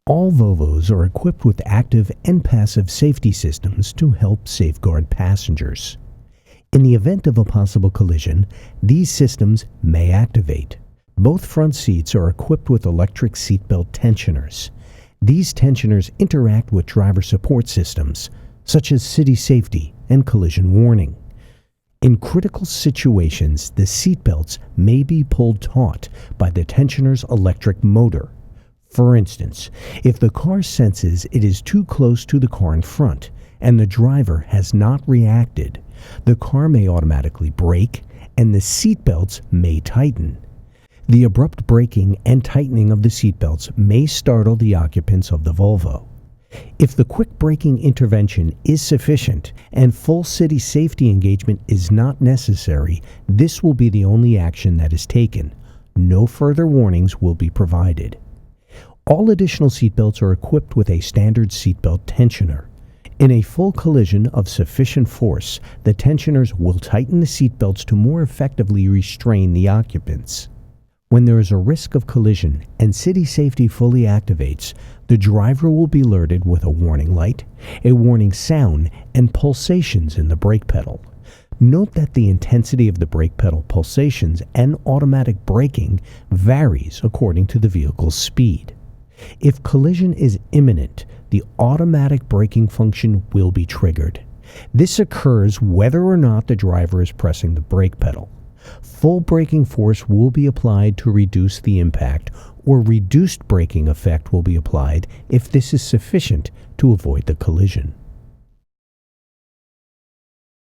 All Volvos are equipped with active and passive safety systems to help safeguard passengers. In the event of a possible collision, these systems may activate. Both front seats are equipped with electric seatbelt tensioners. These tensioners interact with driver support systems, such as city safety and collision warning. In critical situations, the seatbelts may be pulled taut by the tensioner's electric motor. For instance, if the car senses it is too close to the car in front and the driver has not reacted, the car may automatically brake and the seatbelts may tighten. The abrupt braking and tightening of the seatbelts may startle the occupants of the Volvo. If the quick braking intervention is sufficient and full city safety engagement is not necessary, this will be the only action that is taken. No further warnings will be provided. All additional seatbelts are equipped with a standard seatbelt tensioner. In a full collision of sufficient force, the tensioners will tighten the seatbelts to more effectively restrain the occupants. When there is a risk of collision and city safety fully activates, the driver will be alerted with a warning light, a warning sound, and pulsations in the brake pedal. Note that the intensity of the brake pedal pulsations and automatic braking varies according to the vehicle's speed. If collision is imminent, the automatic braking function will be triggered. This occurs whether or not the driver is pressing the brake pedal. Full braking force will be applied to reduce the impact, or reduced braking effect will be applied if this is sufficient to avoid the collision.